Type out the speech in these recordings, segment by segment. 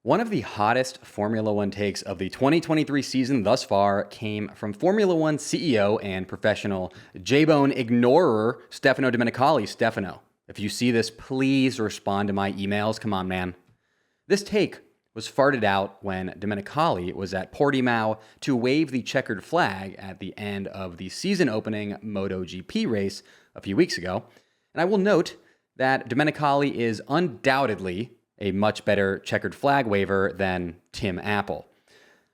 One of the hottest Formula One takes of the 2023 season thus far came from Formula One CEO and professional J-Bone ignorer Stefano Domenicali. Stefano, if you see this, please respond to my emails. Come on, man. This take was farted out when Domenicali was at Portimao to wave the checkered flag at the end of the season-opening MotoGP race a few weeks ago. And I will note that Domenicali is undoubtedly a much better checkered flag waver than Tim Apple.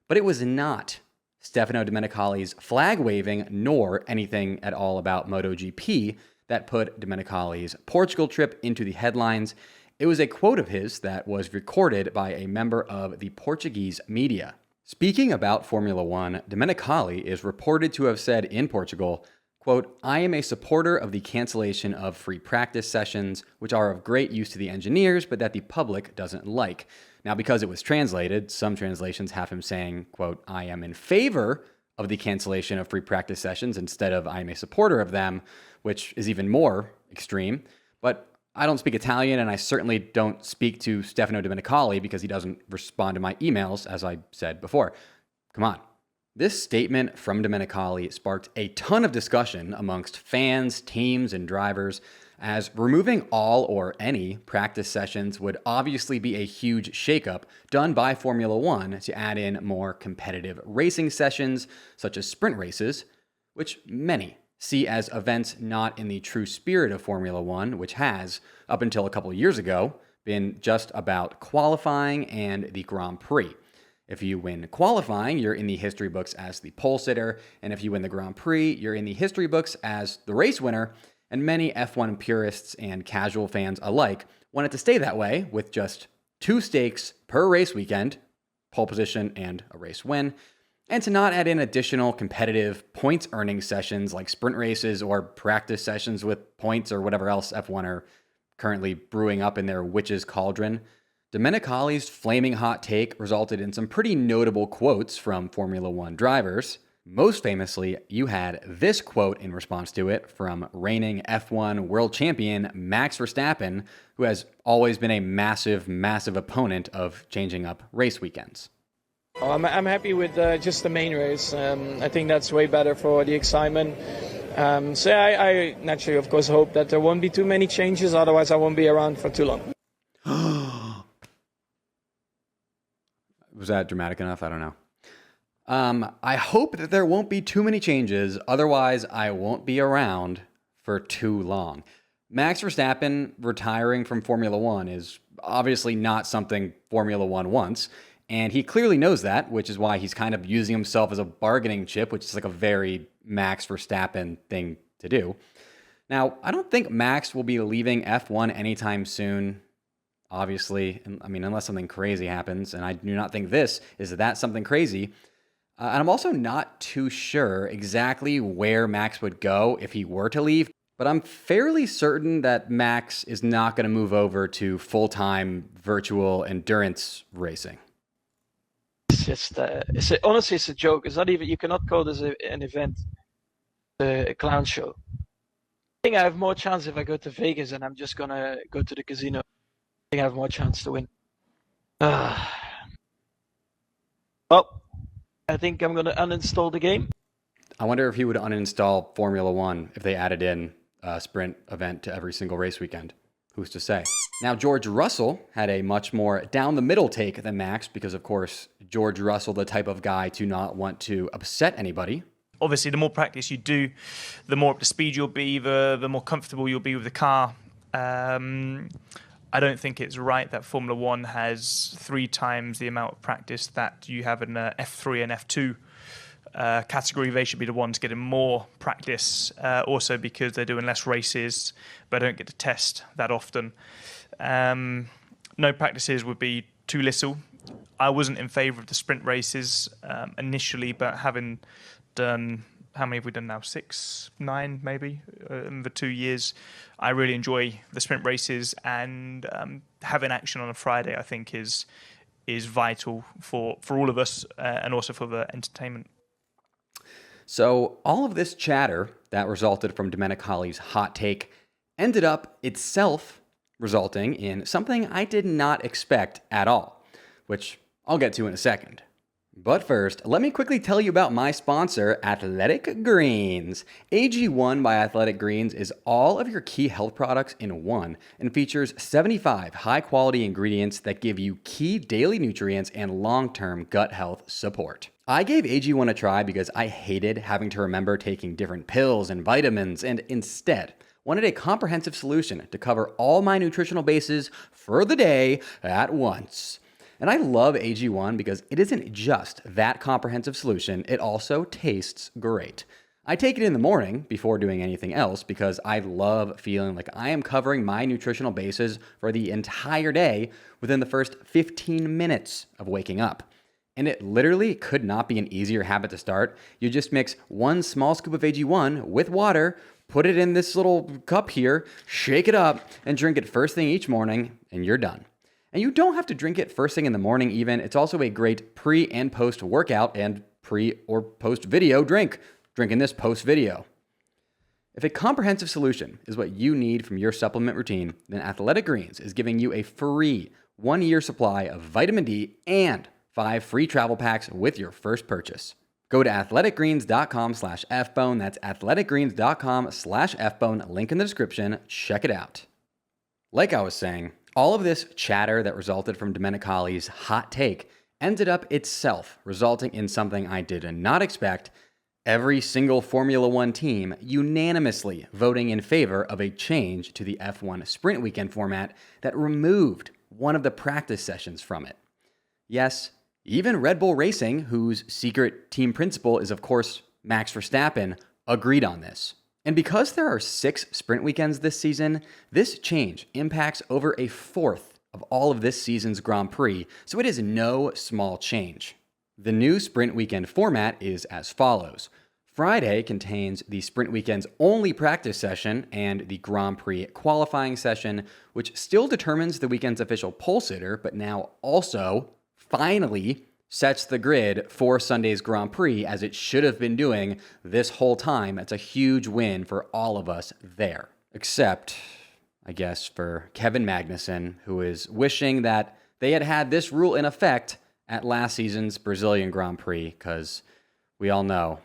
But it was not Stefano Domenicali's flag waving nor anything at all about MotoGP that put Domenicali's Portugal trip into the headlines. It was a quote of his that was recorded by a member of the Portuguese media. Speaking about Formula One, Domenicali is reported to have said in Portugal, quote, "I am a supporter of the cancellation of free practice sessions, which are of great use to the engineers, but that the public doesn't like." Now, because it was translated, some translations have him saying, quote, "I am in favor of the cancellation of free practice sessions," instead of "I am a supporter of them," which is even more extreme. But I don't speak Italian, and I certainly don't speak to Stefano Domenicali because he doesn't respond to my emails, as I said before. Come on. This statement from Domenicali sparked a ton of discussion amongst fans, teams, and drivers, as removing all or any practice sessions would obviously be a huge shakeup done by Formula One to add in more competitive racing sessions, such as sprint races, which many see as events not in the true spirit of Formula One, which has, up until a couple of years ago, been just about qualifying and the Grand Prix. If you win qualifying, you're in the history books as the pole sitter, and if you win the Grand Prix, you're in the history books as the race winner, and many F1 purists and casual fans alike want it to stay that way, with just 2 stakes per race weekend, pole position and a race win, and to not add in additional competitive points-earning sessions like sprint races or practice sessions with points or whatever else F1 are currently brewing up in their witch's cauldron. Domenicali's flaming hot take resulted in some pretty notable quotes from Formula One drivers. Most famously, you had this quote in response to it from reigning F1 world champion Max Verstappen, who has always been a massive, massive opponent of changing up race weekends. I'm happy with just the main race. I think that's way better for the excitement. I naturally, of course, hope that there won't be too many changes, otherwise I won't be around for too long. Was that dramatic enough? I don't know. I hope that there won't be too many changes. Otherwise, I won't be around for too long. Max Verstappen retiring from Formula One is obviously not something Formula One wants. And he clearly knows that, which is why he's kind of using himself as a bargaining chip, which is like a very Max Verstappen thing to do. Now, I don't think Max will be leaving F1 anytime soon. Obviously, I mean, unless something crazy happens, and I do not think this is that something crazy. And I'm also not too sure exactly where Max would go if he were to leave, but I'm fairly certain that Max is not going to move over to full-time virtual endurance racing. It's just, honestly, it's a joke. It's not even, you cannot call this an event, a clown show. I think I have more chance if I go to Vegas and I'm just going to go to the casino. I think I have more chance to win. Well, I think I'm going to uninstall the game. I wonder if he would uninstall Formula One if they added in a sprint event to every single race weekend. Who's to say? Now, George Russell had a much more down-the-middle take than Max because, of course, George Russell, the type of guy to not want to upset anybody. Obviously, the more practice you do, the more up to speed you'll be, the more comfortable you'll be with the car. I don't think it's right that Formula One has 3 times the amount of practice that you have in F3 and F2 category. They should be the ones getting more practice, also because they're doing less races, but don't get to test that often. No practices would be too little. I wasn't in favour of the sprint races initially, but having done, how many have we done now? 6, 9 maybe in the 2 years. I really enjoy the sprint races, and having action on a Friday, I think, is vital for all of us and also for the entertainment. So all of this chatter that resulted from Domenicali's hot take ended up itself resulting in something I did not expect at all, which I'll get to in a second. But first, let me quickly tell you about my sponsor, Athletic Greens. AG1 by Athletic Greens is all of your key health products in one and features 75 high-quality ingredients that give you key daily nutrients and long-term gut health support. I gave AG1 a try because I hated having to remember taking different pills and vitamins and instead wanted a comprehensive solution to cover all my nutritional bases for the day at once. And I love AG1 because it isn't just that comprehensive solution, it also tastes great. I take it in the morning before doing anything else because I love feeling like I am covering my nutritional bases for the entire day within the first 15 minutes of waking up. And it literally could not be an easier habit to start. You just mix 1 small scoop of AG1 with water, put it in this little cup here, shake it up, and drink it first thing each morning, and you're done. And you don't have to drink it first thing in the morning even. It's also a great pre and post workout and pre or post video drink. Drinking this post video. If a comprehensive solution is what you need from your supplement routine, then Athletic Greens is giving you a free 1-year supply of vitamin D and 5 free travel packs with your first purchase. Go to athleticgreens.com/fbone. That's athleticgreens.com/fbone. Link in the description. Check it out. Like I was saying, all of this chatter that resulted from Domenicali's hot take ended up itself resulting in something I did not expect: every single Formula One team unanimously voting in favor of a change to the F1 sprint weekend format that removed one of the practice sessions from it. Yes, even Red Bull Racing, whose secret team principal is of course Max Verstappen, agreed on this. And because there are 6 sprint weekends this season, this change impacts over a fourth of all of this season's Grand Prix, so it is no small change. The new sprint weekend format is as follows. Friday contains the sprint weekend's only practice session and the Grand Prix qualifying session, which still determines the weekend's official pole sitter, but now also, finally, sets the grid for Sunday's Grand Prix, as it should have been doing this whole time. It's a huge win for all of us there. Except, I guess, for Kevin Magnussen, who is wishing that they had had this rule in effect at last season's Brazilian Grand Prix, because we all know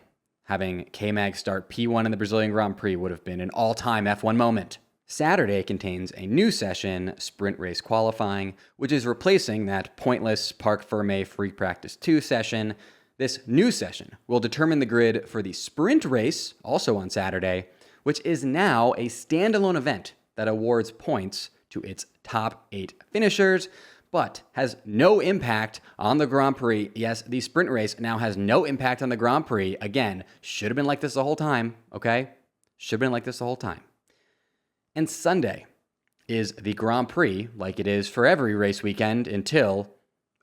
having K-Mag start P1 in the Brazilian Grand Prix would have been an all-time F1 moment. Saturday contains a new session, Sprint Race Qualifying, which is replacing that pointless Parc Fermé Free Practice 2 session. This new session will determine the grid for the Sprint Race, also on Saturday, which is now a standalone event that awards points to its top 8 finishers, but has no impact on the Grand Prix. Yes, the Sprint Race now has no impact on the Grand Prix. Again, should have been like this the whole time, okay? Should have been like this the whole time. And Sunday is the Grand Prix, like it is for every race weekend until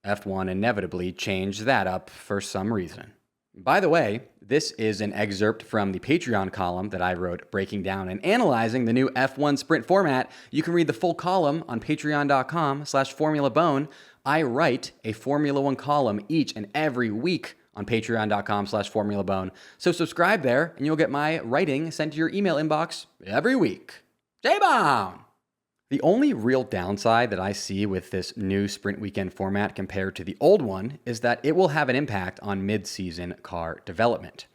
F1 inevitably changed that up for some reason. By the way, this is an excerpt from the Patreon column that I wrote breaking down and analyzing the new F1 sprint format. You can read the full column on patreon.com/formulabone. I write a Formula One column each and every week on patreon.com/formulabone. So subscribe there and you'll get my writing sent to your email inbox every week. J-Bone! The only real downside that I see with this new sprint weekend format compared to the old one is that it will have an impact on mid-season car development.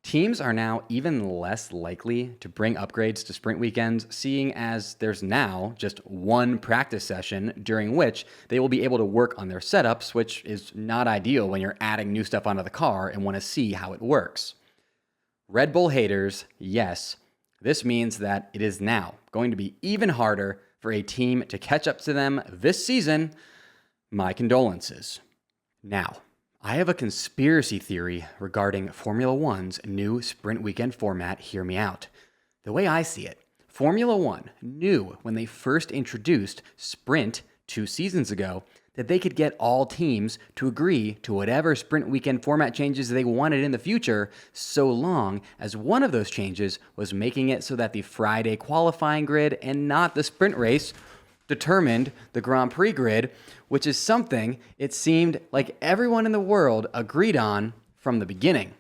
Teams are now even less likely to bring upgrades to sprint weekends, seeing as there's now just one practice session during which they will be able to work on their setups, which is not ideal when you're adding new stuff onto the car and want to see how it works. Red Bull haters, yes, this means that it is now going to be even harder for a team to catch up to them this season. My condolences. Now, I have a conspiracy theory regarding Formula One's new sprint weekend format. Hear me out. The way I see it, Formula One knew when they first introduced sprint 2 seasons ago that they could get all teams to agree to whatever sprint weekend format changes they wanted in the future, so long as one of those changes was making it so that the Friday qualifying grid and not the sprint race determined the Grand Prix grid, which is something it seemed like everyone in the world agreed on from the beginning.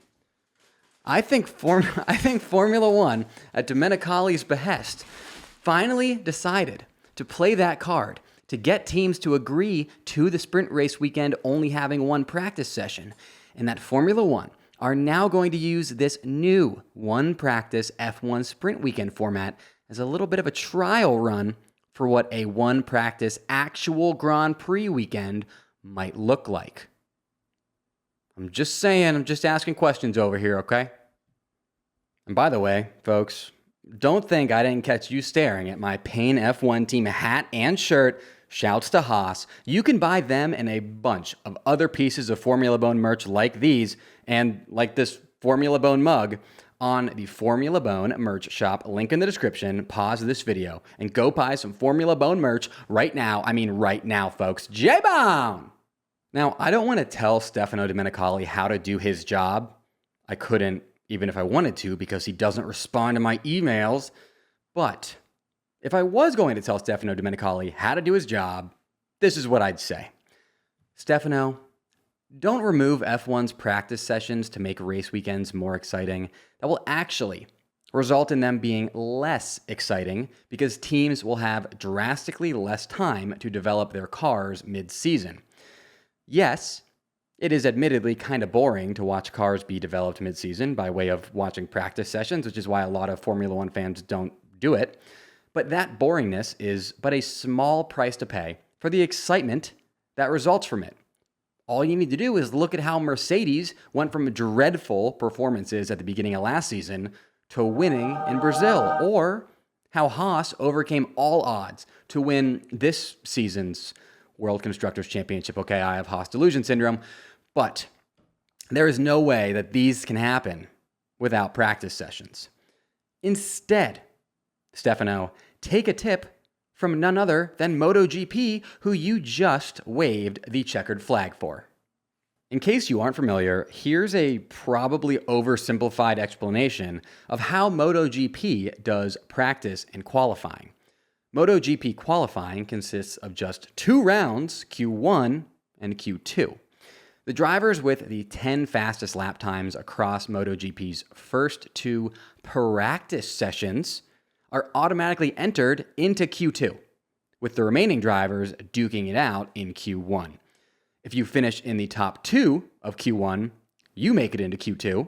I think Formula One, at Domenicali's behest, finally decided to play that card, to get teams to agree to the sprint race weekend only having one practice session, and that Formula One are now going to use this new one practice F1 sprint weekend format as a little bit of a trial run for what a one practice actual Grand Prix weekend might look like. I'm just saying, I'm just asking questions over here, okay? And by the way, folks, don't think I didn't catch you staring at my Pain F1 team hat and shirt. Shouts to Haas. You can buy them and a bunch of other pieces of Formula Bone merch like these and like this Formula Bone mug on the Formula Bone merch shop. Link in the description. Pause this video and go buy some Formula Bone merch right now. I mean right now, folks. J-Bone! Now, I don't want to tell Stefano Domenicali how to do his job. I couldn't, even if I wanted to, because he doesn't respond to my emails. But if I was going to tell Stefano Domenicali how to do his job, this is what I'd say. Stefano, don't remove F1's practice sessions to make race weekends more exciting. That will actually result in them being less exciting because teams will have drastically less time to develop their cars mid-season. Yes, it is admittedly kind of boring to watch cars be developed mid-season by way of watching practice sessions, which is why a lot of Formula One fans don't do it. But that boringness is but a small price to pay for the excitement that results from it. All you need to do is look at how Mercedes went from dreadful performances at the beginning of last season to winning in Brazil, or how Haas overcame all odds to win this season's World Constructors Championship. Okay, I have Haas delusion syndrome, but there is no way that these can happen without practice sessions. Instead, Stefano, take a tip from none other than MotoGP, who you just waved the checkered flag for. In case you aren't familiar, here's a probably oversimplified explanation of how MotoGP does practice and qualifying. MotoGP qualifying consists of just 2 rounds, Q1 and Q2. The drivers with the 10 fastest lap times across MotoGP's first 2 practice sessions are automatically entered into Q2, with the remaining drivers duking it out in Q1. If you finish in the top 2 of Q1, you make it into Q2.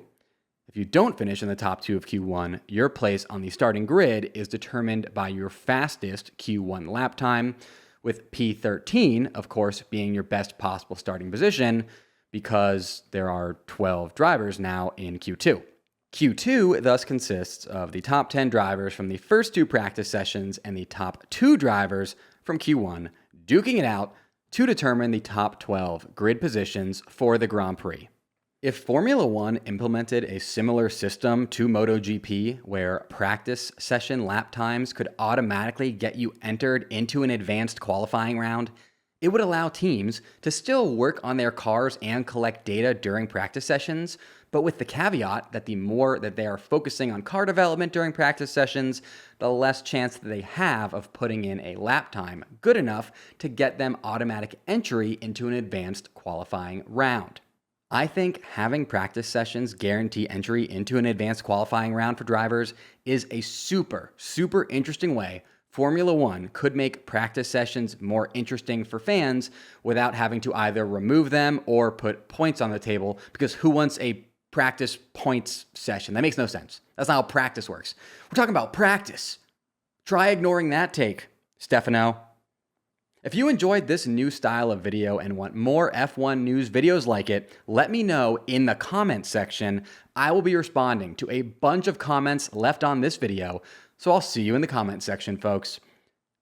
If you don't finish in the top 2 of Q1, your place on the starting grid is determined by your fastest Q1 lap time, with P13, of course, being your best possible starting position because there are 12 drivers now in Q2. Q2 thus consists of the top 10 drivers from the first 2 practice sessions and the top 2 drivers from Q1, duking it out to determine the top 12 grid positions for the Grand Prix. If Formula One implemented a similar system to MotoGP, where practice session lap times could automatically get you entered into an advanced qualifying round, it would allow teams to still work on their cars and collect data during practice sessions, but with the caveat that the more that they are focusing on car development during practice sessions, the less chance that they have of putting in a lap time good enough to get them automatic entry into an advanced qualifying round. I think having practice sessions guarantee entry into an advanced qualifying round for drivers is a super interesting way Formula One could make practice sessions more interesting for fans without having to either remove them or put points on the table, because who wants a practice points session? That makes no sense. That's not how practice works. We're talking about practice. Try ignoring that take, Stefano. If you enjoyed this new style of video and want more F1 news videos like it, let me know in the comments section. I will be responding to a bunch of comments left on this video, so I'll see you in the comments section, folks.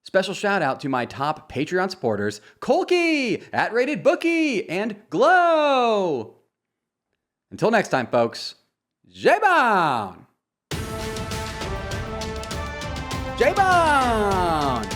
Special shout out to my top Patreon supporters, Kolky, @RatedBookie, and Glow. Until next time, folks, J-Bone! J-Bone!